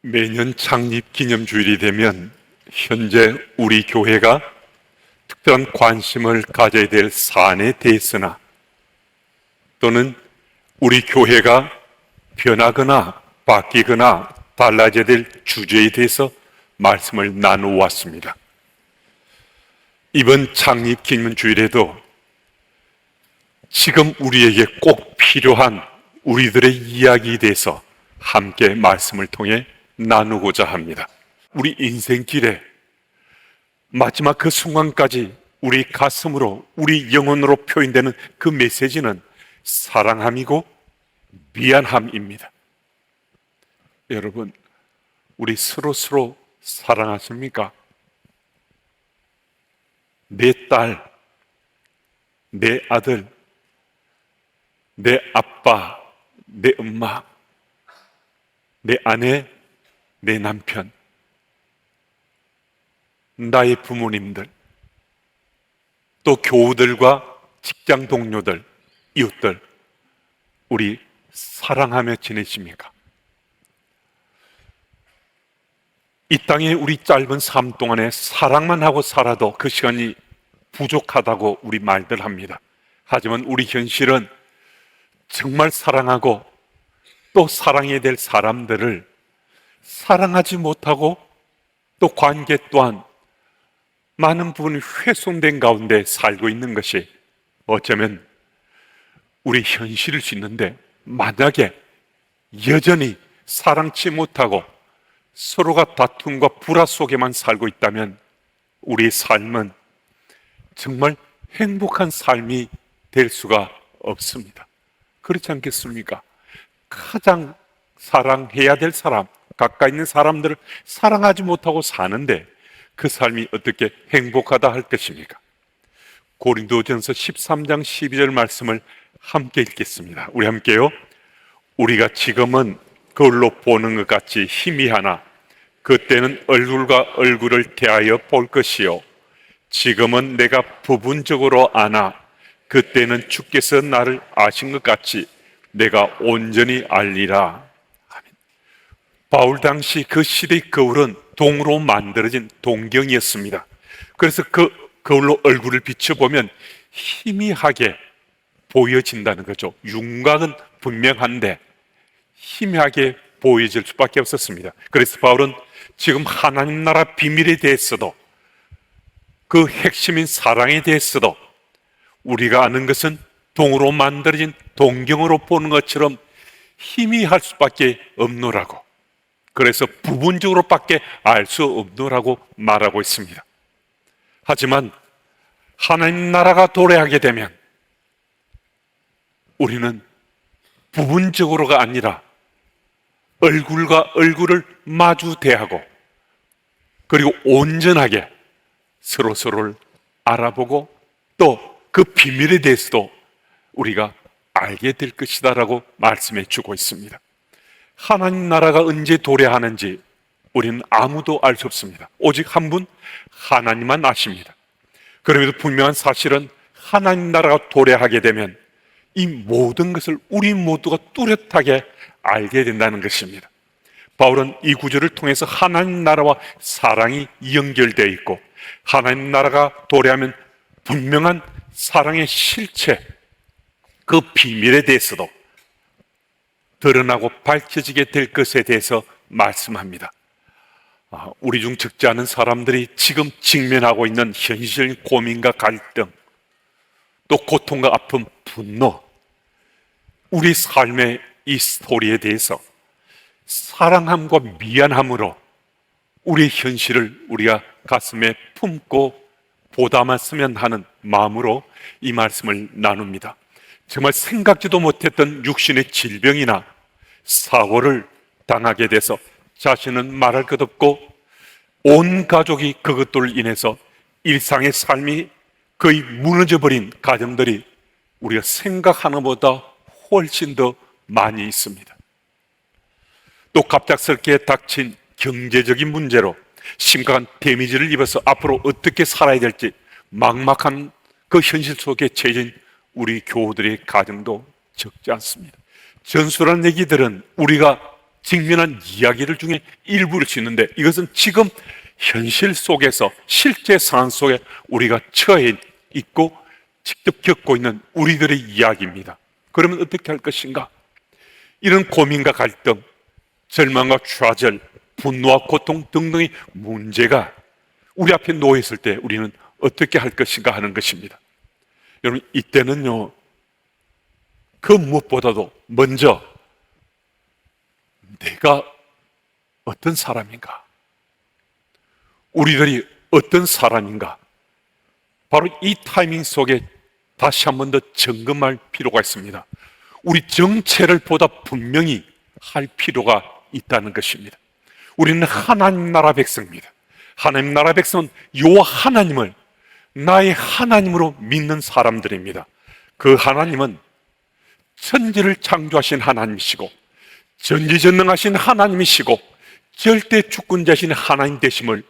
매년 창립 기념주일이 되면 현재 우리 교회가 특별한 관심을 가져야 될 사안에 대해서나 또는 우리 교회가 변하거나 바뀌거나 달라져야 될 주제에 대해서 말씀을 나누어왔습니다. 이번 창립 기념주일에도 지금 우리에게 꼭 필요한 우리들의 이야기에 대해서 함께 말씀을 통해 나누고자 합니다. 우리 인생길에 마지막 그 순간까지 우리 가슴으로, 우리 영혼으로 표현되는 그 메시지는 사랑함이고 미안함입니다. 여러분, 우리 서로 사랑하십니까? 내 딸, 내 아들, 내 아빠, 내 엄마, 내 아내, 내 남편, 나의 부모님들, 또 교우들과 직장 동료들, 이웃들, 우리 사랑하며 지내십니까? 이 땅에 우리 짧은 삶 동안에 사랑만 하고 살아도 그 시간이 부족하다고 우리 말들 합니다. 하지만 우리 현실은 정말 사랑하고 또 사랑해야 될 사람들을 사랑하지 못하고 또 관계 또한 많은 부분이 훼손된 가운데 살고 있는 것이 어쩌면 우리 현실일 수 있는데, 만약에 여전히 사랑치 못하고 서로가 다툼과 불화 속에만 살고 있다면 우리의 삶은 정말 행복한 삶이 될 수가 없습니다. 그렇지 않겠습니까? 가장 사랑해야 될 사람, 가까이 있는 사람들을 사랑하지 못하고 사는데 그 삶이 어떻게 행복하다 할 것입니까? 고린도전서 13장 12절 말씀을 함께 읽겠습니다. 우리 함께요. 우리가 지금은 거울로 보는 것 같이 희미하나 그때는 얼굴과 얼굴을 대하여 볼 것이요 지금은 내가 부분적으로 아나 그때는 주께서 나를 아신 것 같이 내가 온전히 알리라. 아멘. 바울 당시 그 시대의 거울은 동으로 만들어진 동경이었습니다. 그래서 그 거울로 얼굴을 비춰보면 희미하게 보여진다는 거죠. 윤곽은 분명한데 희미하게 보여질 수밖에 없었습니다. 그래서 바울은 지금 하나님 나라 비밀에 대해서도 그 핵심인 사랑에 대해서도 우리가 아는 것은 동으로 만들어진 동경으로 보는 것처럼 희미할 수밖에 없노라고, 그래서 부분적으로밖에 알 수 없노라고 말하고 있습니다. 하지만 하나님 나라가 도래하게 되면 우리는 부분적으로가 아니라 얼굴과 얼굴을 마주 대하고 그리고 온전하게 서로를 알아보고 또 그 비밀에 대해서도 우리가 알게 될 것이다라고 말씀해 주고 있습니다. 하나님 나라가 언제 도래하는지 우리는 아무도 알 수 없습니다. 오직 한 분 하나님만 아십니다. 그럼에도 분명한 사실은 하나님 나라가 도래하게 되면 이 모든 것을 우리 모두가 뚜렷하게 알게 된다는 것입니다. 바울은 이 구절을 통해서 하나님 나라와 사랑이 연결되어 있고 하나님 나라가 도래하면 분명한 사랑의 실체, 그 비밀에 대해서도 드러나고 밝혀지게 될 것에 대해서 말씀합니다. 우리 중 적지 않은 사람들이 지금 직면하고 있는 현실적인 고민과 갈등, 또 고통과 아픔, 분노, 우리 삶의 이 스토리에 대해서 사랑함과 미안함으로 우리의 현실을 우리가 가슴에 품고 보담았으면 하는 마음으로 이 말씀을 나눕니다. 정말 생각지도 못했던 육신의 질병이나 사고를 당하게 돼서 자신은 말할 것 없고 온 가족이 그것들로 인해서 일상의 삶이 거의 무너져버린 가정들이 우리가 생각하는 것보다 훨씬 더 많이 있습니다. 또 갑작스럽게 닥친 경제적인 문제로 심각한 데미지를 입어서 앞으로 어떻게 살아야 될지 막막한 그 현실 속에 처해진 우리 교우들의 가정도 적지 않습니다. 전술한 얘기들은 우리가 직면한 이야기들 중에 일부일 수 있는데, 이것은 지금 현실 속에서, 실제 상황 속에 우리가 처해 있고 직접 겪고 있는 우리들의 이야기입니다. 그러면 어떻게 할 것인가? 이런 고민과 갈등, 절망과 좌절, 분노와 고통 등등의 문제가 우리 앞에 놓여 있을 때 우리는 어떻게 할 것인가 하는 것입니다. 여러분, 이때는요, 그 무엇보다도 먼저 내가 어떤 사람인가, 우리들이 어떤 사람인가, 바로 이 타이밍 속에 다시 한 번 더 점검할 필요가 있습니다. 우리 정체를 보다 분명히 할 필요가 있다는 것입니다. 우리는 하나님 나라 백성입니다. 하나님 나라 백성은 여호와 하나님을 나의 하나님으로 믿는 사람들입니다. 그 하나님은 천지를 창조하신 하나님이시고 전지전능하신 하나님이시고 절대 주권자신 하나님 되심을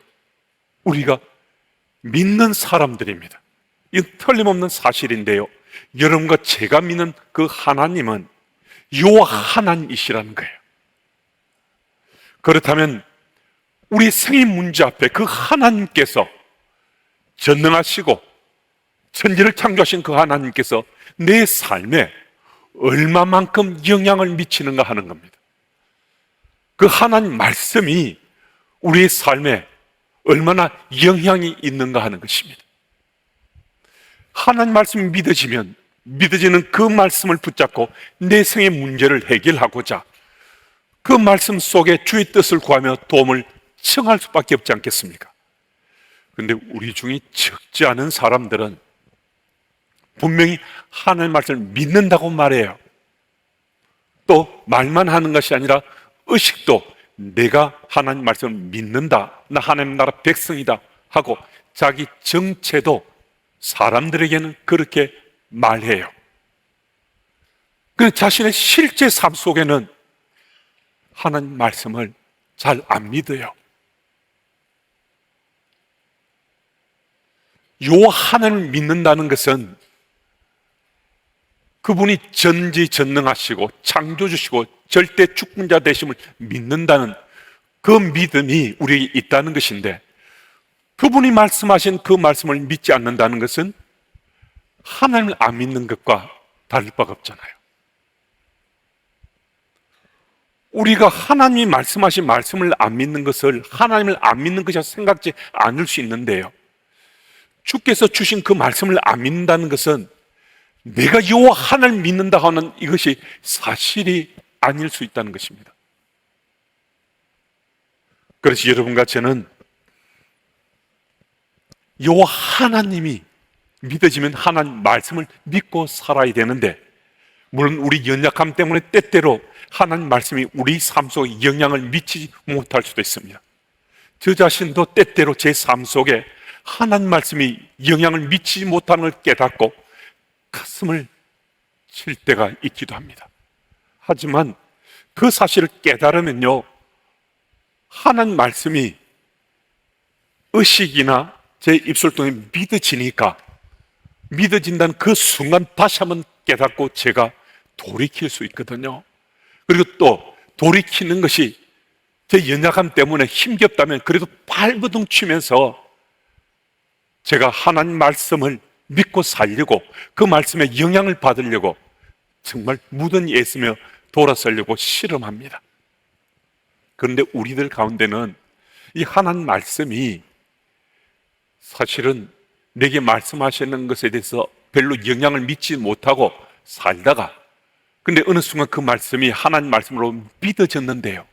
우리가 믿는 사람들입니다. 이건 틀림없는 사실인데요, 여러분과 제가 믿는 그 하나님은 여호와 하나님이시라는 거예요. 그렇다면 우리 생의 문제 앞에 그 하나님께서, 전능하시고 천지를 창조하신 그 하나님께서 내 삶에 얼마만큼 영향을 미치는가 하는 겁니다. 그 하나님 말씀이 우리의 삶에 얼마나 영향이 있는가 하는 것입니다. 하나님 말씀이 믿어지면 믿어지는 그 말씀을 붙잡고 내 생의 문제를 해결하고자 그 말씀 속에 주의 뜻을 구하며 도움을 청할 수밖에 없지 않겠습니까? 그런데 우리 중에 적지 않은 사람들은 분명히 하나님 말씀을 믿는다고 말해요. 또 말만 하는 것이 아니라 의식도 내가 하나님 말씀을 믿는다, 나 하나님 나라 백성이다 하고 자기 정체도 사람들에게는 그렇게 말해요. 그런데 자신의 실제 삶 속에는 하나님 말씀을 잘 안 믿어요. 여호와 하나님을 믿는다는 것은 그분이 전지전능하시고 창조주시고 절대 주권자 되심을 믿는다는 그 믿음이 우리에게 있다는 것인데, 그분이 말씀하신 그 말씀을 믿지 않는다는 것은 하나님을 안 믿는 것과 다를 바가 없잖아요. 우리가 하나님이 말씀하신 말씀을 안 믿는 것을 하나님을 안 믿는 것이라 생각지 않을 수 있는데요, 주께서 주신 그 말씀을 안 믿는다는 것은 내가 여호와 하나님을 믿는다 하는 이것이 사실이 아닐 수 있다는 것입니다. 그래서 여러분과 저는 여호와 하나님이 믿어지면 하나님 말씀을 믿고 살아야 되는데, 물론 우리 연약함 때문에 때때로 하나님 말씀이 우리 삶 속에 영향을 미치지 못할 수도 있습니다. 저 자신도 때때로 제 삶 속에 하나님 말씀이 영향을 미치지 못하는 걸 깨닫고 가슴을 칠 때가 있기도 합니다. 하지만 그 사실을 깨달으면요, 하나님 말씀이 의식이나 제 입술 통해 믿어지니까, 믿어진다는 그 순간 다시 한번 깨닫고 제가 돌이킬 수 있거든요. 그리고 또 돌이키는 것이 제 연약함 때문에 힘겹다면 그래도 발버둥 치면서 제가 하나님 말씀을 믿고 살려고, 그 말씀에 영향을 받으려고 정말 무던히 애쓰며 돌아서려고 실험합니다. 그런데 우리들 가운데는 이 하나님 말씀이 사실은 내게 말씀하시는 것에 대해서 별로 영향을 미치지 못하고 살다가, 근데 어느 순간 그 말씀이 하나님 말씀으로 믿어졌는데요,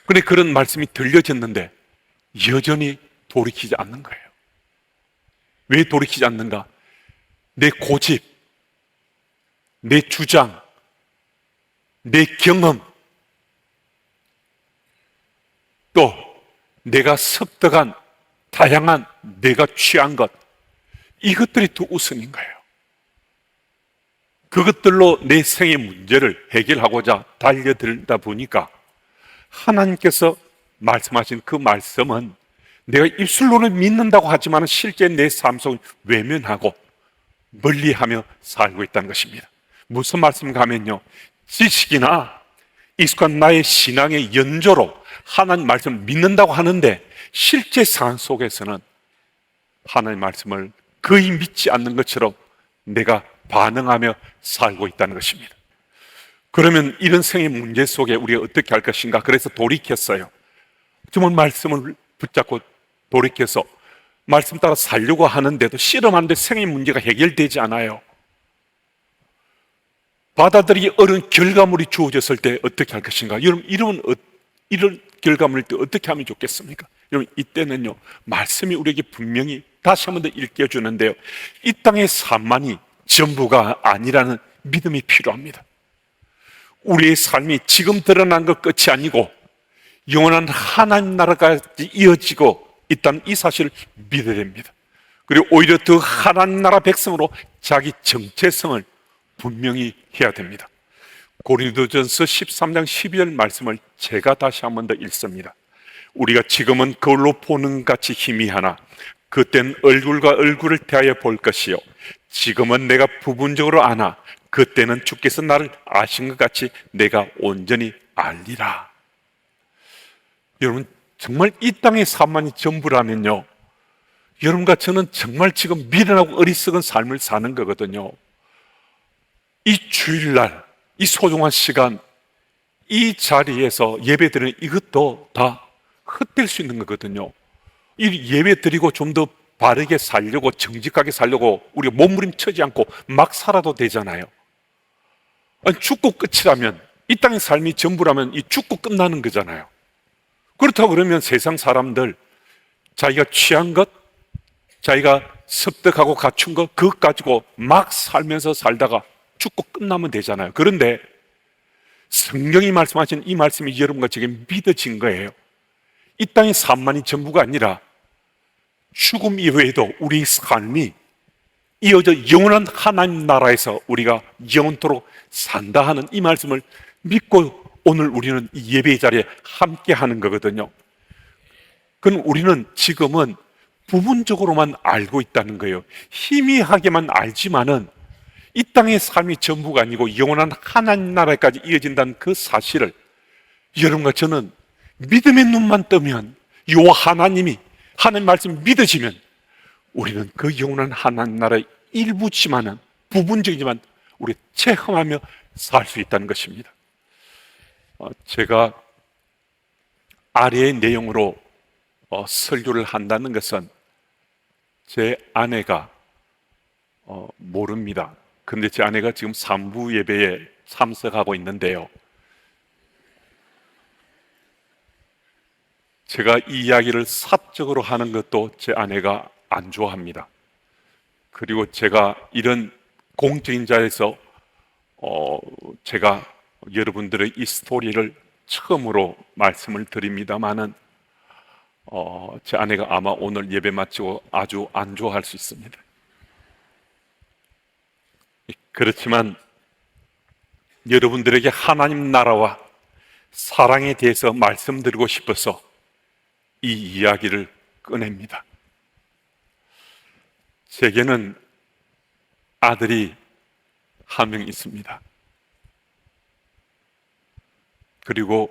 근데 그런 말씀이 들려졌는데 여전히 돌이키지 않는 거예요. 왜 돌이키지 않는가? 내 고집, 내 주장, 내 경험, 또 내가 습득한 다양한 내가 취한 것, 이것들이 더 우선인 거예요. 그것들로 내 생의 문제를 해결하고자 달려들다 보니까 하나님께서 말씀하신 그 말씀은 내가 입술로는 믿는다고 하지만 실제 내 삶 속을 외면하고 멀리하며 살고 있다는 것입니다. 무슨 말씀인가 하면요, 지식이나 익숙한 나의 신앙의 연조로 하나님 말씀을 믿는다고 하는데 실제 상황 속에서는 하나님 말씀을 거의 믿지 않는 것처럼 내가 반응하며 살고 있다는 것입니다. 그러면 이런 생의 문제 속에 우리가 어떻게 할 것인가? 그래서 돌이켰어요. 정말 말씀을 붙잡고 돌이켜서 말씀 따라 살려고 하는데도 실험하는데 생의 문제가 해결되지 않아요. 받아들이기 어려운 결과물이 주어졌을 때 어떻게 할 것인가? 여러분, 이런 결과물일 때 어떻게 하면 좋겠습니까? 여러분, 이때는요, 말씀이 우리에게 분명히 다시 한 번 더 일깨워주는데요, 이 땅의 삶만이 전부가 아니라는 믿음이 필요합니다. 우리의 삶이 지금 드러난 것 끝이 아니고 영원한 하나님 나라까지 이어지고 있다는 이 사실을 믿어야 됩니다. 그리고 오히려 더 하나님 나라 백성으로 자기 정체성을 분명히 해야 됩니다. 고린도전서 13장 12절 말씀을 제가 다시 한 번 더 읽습니다. 우리가 지금은 거울로 보는 같이 희미하나 그땐 얼굴과 얼굴을 대하여 볼 것이요 지금은 내가 부분적으로 아나 그때는 주께서 나를 아신 것 같이 내가 온전히 알리라. 여러분, 정말 이 땅의 삶만이 전부라면요, 여러분과 저는 정말 지금 미련하고 어리석은 삶을 사는 거거든요. 이 주일날, 이 소중한 시간, 이 자리에서 예배드리는 이것도 다 헛될 수 있는 거거든요. 이 예배 드리고 좀 더 바르게 살려고, 정직하게 살려고 우리가 몸부림치지 않고 막 살아도 되잖아요. 아니, 죽고 끝이라면, 이 땅의 삶이 전부라면 이 죽고 끝나는 거잖아요. 그렇다고 그러면 세상 사람들 자기가 취한 것, 자기가 습득하고 갖춘 것, 그것 가지고 막 살면서 살다가 죽고 끝나면 되잖아요. 그런데 성경이 말씀하신 이 말씀이 여러분과 제게 믿어진 거예요. 이 땅의 삶만이 전부가 아니라 죽음 이외에도 우리 삶이 이어져 영원한 하나님 나라에서 우리가 영원토록 산다 하는 이 말씀을 믿고 오늘 우리는 이 예배의 자리에 함께 하는 거거든요. 그럼 우리는 지금은 부분적으로만 알고 있다는 거예요. 희미하게만 알지만은 이 땅의 삶이 전부가 아니고 영원한 하나님 나라까지 이어진다는 그 사실을 여러분과 저는 믿음의 눈만 뜨면, 요 하나님이 하나님 말씀 믿어지면 우리는 그 영원한 하나님 나라의 일부지만은, 부분적이지만 우리 체험하며 살 수 있다는 것입니다. 제가 아래의 내용으로 설교를 한다는 것은 제 아내가 모릅니다. 근데 제 아내가 지금 3부 예배에 참석하고 있는데요, 제가 이 이야기를 사적으로 하는 것도 제 아내가 안 좋아합니다. 그리고 제가 이런 공적인 자리에서 제가 여러분들의 이 스토리를 처음으로 말씀을 드립니다마는 제 아내가 아마 오늘 예배 마치고 아주 안 좋아할 수 있습니다. 그렇지만 여러분들에게 하나님 나라와 사랑에 대해서 말씀드리고 싶어서 이 이야기를 꺼냅니다. 제게는 아들이 한 명 있습니다. 그리고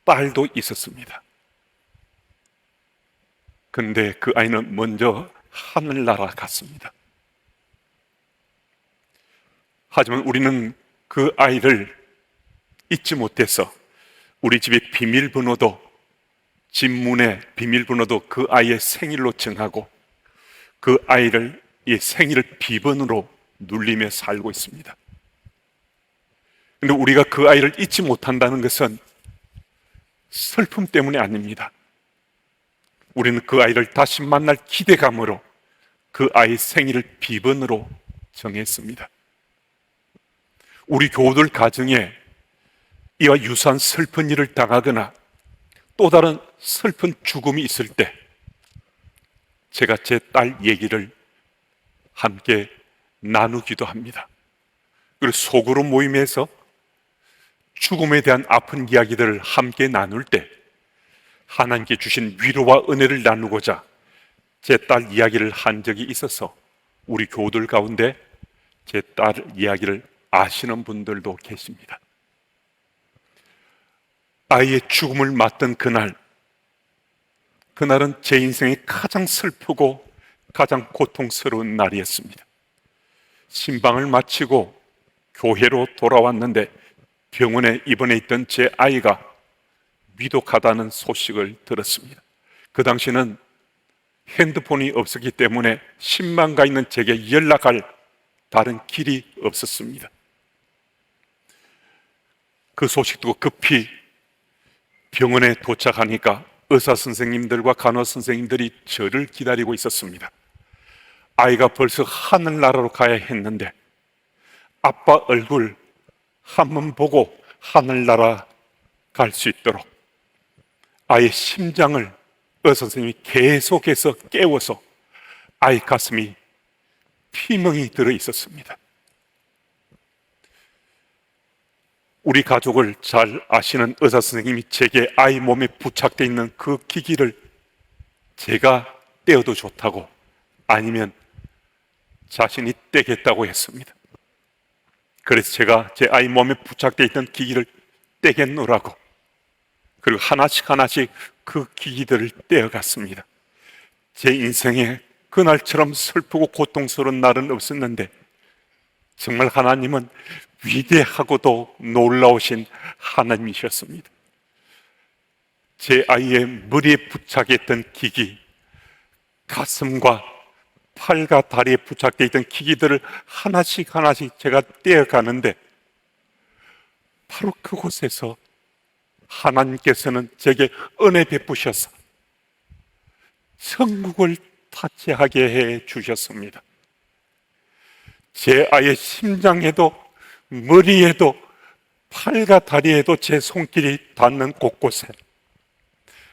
딸도 있었습니다. 근데 그 아이는 먼저 하늘나라 갔습니다. 하지만 우리는 그 아이를 잊지 못해서 우리 집의 비밀번호도, 집 문의 비밀번호도 그 아이의 생일로 정하고 그 아이를 이 생일 비번으로 눌리며 살고 있습니다. 그런데 우리가 그 아이를 잊지 못한다는 것은 슬픔 때문이 아닙니다. 우리는 그 아이를 다시 만날 기대감으로 그 아이 생일을 비번으로 정했습니다. 우리 교우들 가정에 이와 유사한 슬픈 일을 당하거나 또 다른 슬픈 죽음이 있을 때 제가 제 딸 얘기를 함께 나누기도 합니다. 그리고 소그룹 모임에서 죽음에 대한 아픈 이야기들을 함께 나눌 때 하나님께 주신 위로와 은혜를 나누고자 제 딸 이야기를 한 적이 있어서 우리 교우들 가운데 제 딸 이야기를 아시는 분들도 계십니다. 아이의 죽음을 맞던 그날은 제 인생이 가장 슬프고 가장 고통스러운 날이었습니다. 신방을 마치고 교회로 돌아왔는데 병원에 입원해 있던 제 아이가 위독하다는 소식을 들었습니다. 그 당시는 핸드폰이 없었기 때문에 신방가 있는 제게 연락할 다른 길이 없었습니다. 그 소식 듣고 급히 병원에 도착하니까 의사 선생님들과 간호 선생님들이 저를 기다리고 있었습니다. 아이가 벌써 하늘나라로 가야 했는데 아빠 얼굴 한번 보고 하늘나라 갈 수 있도록 아이의 심장을 의사 선생님이 계속해서 깨워서 아이 가슴이 피멍이 들어 있었습니다. 우리 가족을 잘 아시는 의사 선생님이 제게 아이 몸에 부착되어 있는 그 기기를 제가 떼어도 좋다고, 아니면 자신이 떼겠다고 했습니다. 그래서 제가 제 아이 몸에 부착되어 있던 기기를 떼겠노라고, 그리고 하나씩 그 기기들을 떼어갔습니다. 제 인생에 그날처럼 슬프고 고통스러운 날은 없었는데 정말 하나님은 위대하고도 놀라우신 하나님이셨습니다. 제 아이의 머리에 부착했던 기기, 가슴과 팔과 다리에 부착되어 있던 기기들을 하나씩 제가 떼어가는데 바로 그곳에서 하나님께서는 제게 은혜 베푸셔서 천국을 타치하게 해 주셨습니다. 제 아이의 심장에도 머리에도 팔과 다리에도 제 손길이 닿는 곳곳에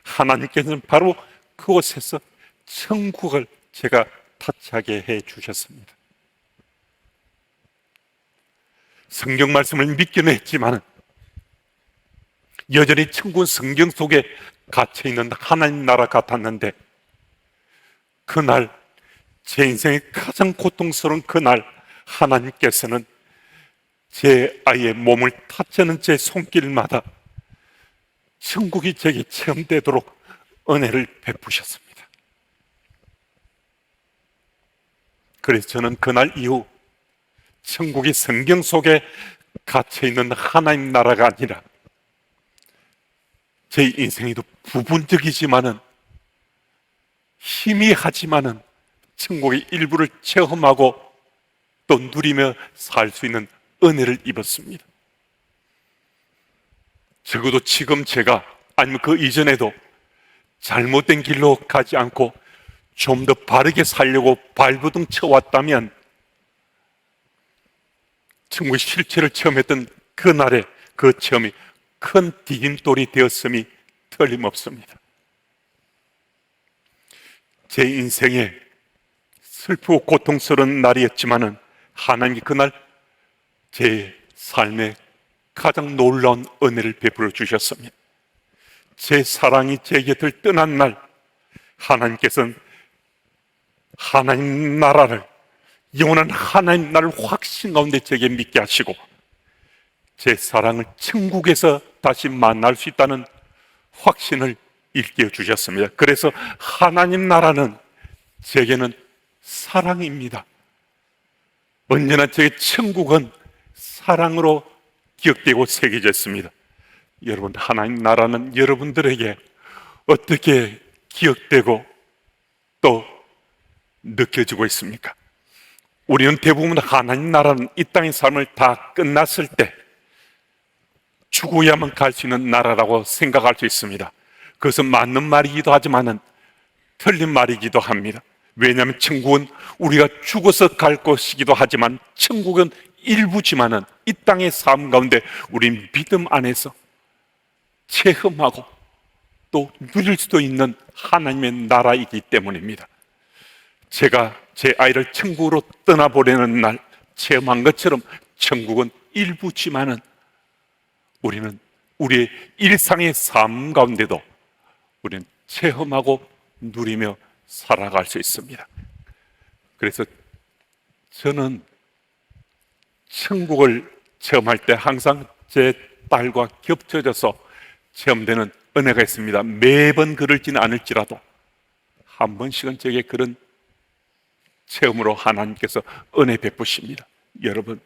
하나님께서는 바로 그곳에서 천국을 제가 타치하게 해 주셨습니다. 성경 말씀을 믿기는 했지만 여전히 천국은 성경 속에 갇혀있는 하나님 나라 같았는데, 그날 제 인생의 가장 고통스러운 그날 하나님께서는 제 아이의 몸을 타치는 제 손길마다 천국이 제게 체험되도록 은혜를 베푸셨습니다. 그래서 저는 그날 이후 천국이 성경 속에 갇혀있는 하나님 나라가 아니라 제 인생에도 부분적이지만은 희미하지만은 천국의 일부를 체험하고 또 누리며 살 수 있는 은혜를 입었습니다. 적어도 지금 제가, 아니면 그 이전에도 잘못된 길로 가지 않고 좀 더 바르게 살려고 발버둥 쳐왔다면 천국의 실체를 체험했던 그날의 그 체험이 큰 디딤돌이 되었음이 틀림없습니다. 제 인생에 슬프고 고통스러운 날이었지만은 하나님이 그날 제 삶에 가장 놀라운 은혜를 베풀어 주셨습니다. 제 사랑이 제 곁을 떠난 날 하나님께서는 하나님 나라를, 영원한 하나님 나라를 확신 가운데 제게 믿게 하시고 제 사랑을 천국에서 다시 만날 수 있다는 확신을 일깨워 주셨습니다. 그래서 하나님 나라는 제게는 사랑입니다. 언제나 제게 천국은 사랑으로 기억되고 새겨져 있습니다. 여러분, 하나님 나라는 여러분들에게 어떻게 기억되고 또 느껴지고 있습니까? 우리는 대부분 하나님 나라는 이 땅의 삶을 다 끝났을 때 죽어야만 갈 수 있는 나라라고 생각할 수 있습니다. 그것은 맞는 말이기도 하지만은 틀린 말이기도 합니다. 왜냐하면 천국은 우리가 죽어서 갈 것이기도 하지만 천국은 일부지만은 이 땅의 삶 가운데 우리 믿음 안에서 체험하고 또 누릴 수도 있는 하나님의 나라이기 때문입니다. 제가 제 아이를 천국으로 떠나보려는 날 체험한 것처럼 천국은 일부지만은 우리는 우리의 일상의 삶 가운데도 우리는 체험하고 누리며 살아갈 수 있습니다. 그래서 저는 천국을 체험할 때 항상 제 딸과 겹쳐져서 체험되는 은혜가 있습니다. 매번 그럴지는 않을지라도 한 번씩은 제게 그런 체험으로 하나님께서 은혜 베푸십니다. 여러분,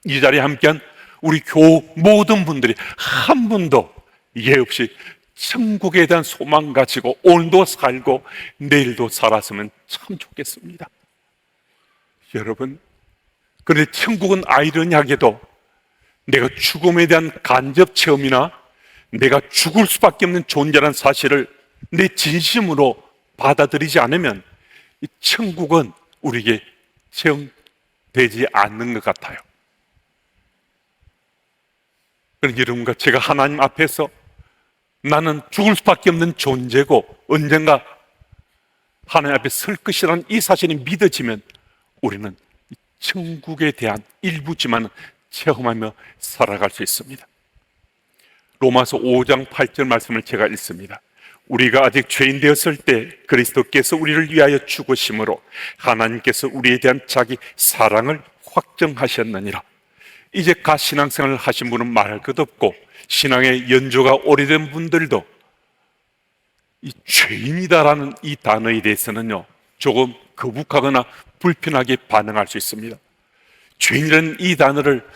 이 자리에 함께한 우리 교우 모든 분들이 한 분도 예 없이 천국에 대한 소망 가지고 오늘도 살고 내일도 살았으면 참 좋겠습니다. 여러분, 그런데 천국은 아이러니하게도 내가 죽음에 대한 간접 체험이나 내가 죽을 수밖에 없는 존재라는 사실을 내 진심으로 받아들이지 않으면 이 천국은 우리에게 체험되지 않는 것 같아요. 그런 여러분과 제가 하나님 앞에서 나는 죽을 수밖에 없는 존재고 언젠가 하나님 앞에 설 것이라는 이 사실이 믿어지면 우리는 천국에 대한 일부지만 체험하며 살아갈 수 있습니다. 로마서 5장 8절 말씀을 제가 읽습니다. 우리가 아직 죄인 되었을 때 그리스도께서 우리를 위하여 죽으심으로 하나님께서 우리에 대한 자기 사랑을 확정하셨느니라. 이제 갓 신앙생활을 하신 분은 말할 것 없고 신앙의 연조가 오래된 분들도 이 죄인이다라는 이 단어에 대해서는요 조금 거북하거나 불편하게 반응할 수 있습니다. 죄인이라는 이 단어를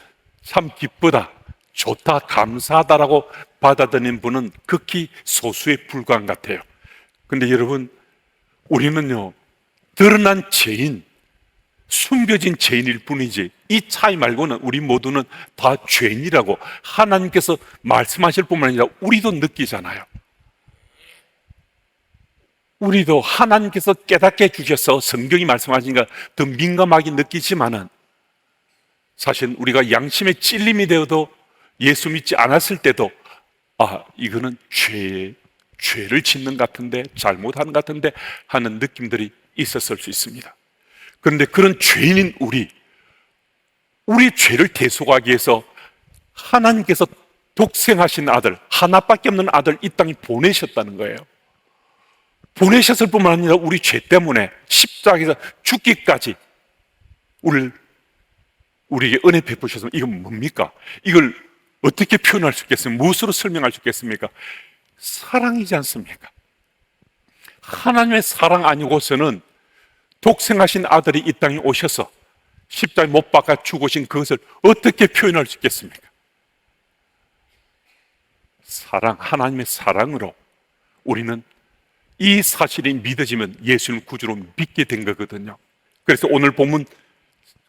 참 기쁘다, 좋다, 감사하다라고 받아들이는 분은 극히 소수에 불과한 것 같아요. 그런데 여러분, 우리는요 드러난 죄인, 숨겨진 죄인일 뿐이지 이 차이 말고는 우리 모두는 다 죄인이라고 하나님께서 말씀하실 뿐만 아니라 우리도 느끼잖아요. 우리도 하나님께서 깨닫게 해주셔서 성경이 말씀하시니까 더 민감하게 느끼지만은 사실 우리가 양심의 찔림이 되어도 예수 믿지 않았을 때도 이거는 죄를 짓는 것 같은데, 잘못하는 것 같은데 하는 느낌들이 있었을 수 있습니다. 그런데 그런 죄인인 우리 죄를 대속하기 위해서 하나님께서 독생하신 아들, 하나밖에 없는 아들 이 땅에 보내셨다는 거예요. 보내셨을 뿐만 아니라 우리 죄 때문에 십자가에서 죽기까지 우리에게 은혜 베푸셨으면 이건 뭡니까? 이걸 어떻게 표현할 수 있겠습니까? 무엇으로 설명할 수 있겠습니까? 사랑이지 않습니까? 하나님의 사랑 아니고서는 독생하신 아들이 이 땅에 오셔서 십자가에 못 박아 죽으신 그것을 어떻게 표현할 수 있겠습니까? 사랑, 하나님의 사랑으로 우리는 이 사실이 믿어지면 예수님 구주로 믿게 된 거거든요. 그래서 오늘 본문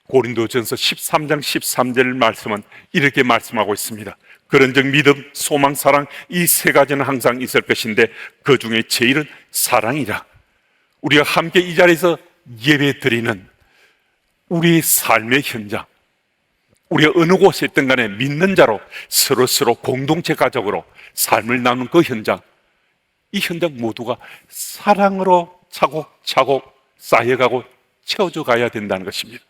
고린도전서 13장 13절 말씀은 이렇게 말씀하고 있습니다. 그런즉 믿음, 소망, 사랑 이 세 가지는 항상 있을 것인데 그 중에 제일은 사랑이라. 우리가 함께 이 자리에서 예배 드리는 우리 삶의 현장, 우리가 어느 곳에 있든 간에 믿는 자로 서로 공동체 가족으로 삶을 나누는 그 현장, 이 현장 모두가 사랑으로 차곡차곡 쌓여가고 채워져 가야 된다는 것입니다.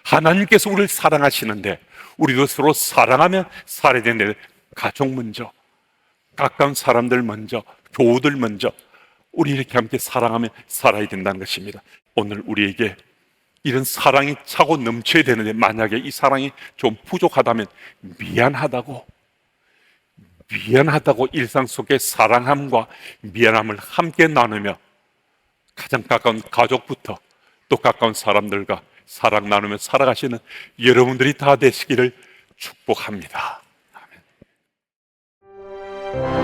하나님께서 우리를 사랑하시는데 우리도 서로 사랑하며 살아야 되는데 가족 먼저, 가까운 사람들 먼저, 교우들 먼저 우리 이렇게 함께 사랑하며 살아야 된다는 것입니다. 오늘 우리에게 이런 사랑이 차고 넘쳐야 되는데 만약에 이 사랑이 좀 부족하다면 미안하다고 일상 속의 사랑함과 미안함을 함께 나누며 가장 가까운 가족부터 또 가까운 사람들과 사랑 나누며 살아가시는 여러분들이 다 되시기를 축복합니다. 아멘.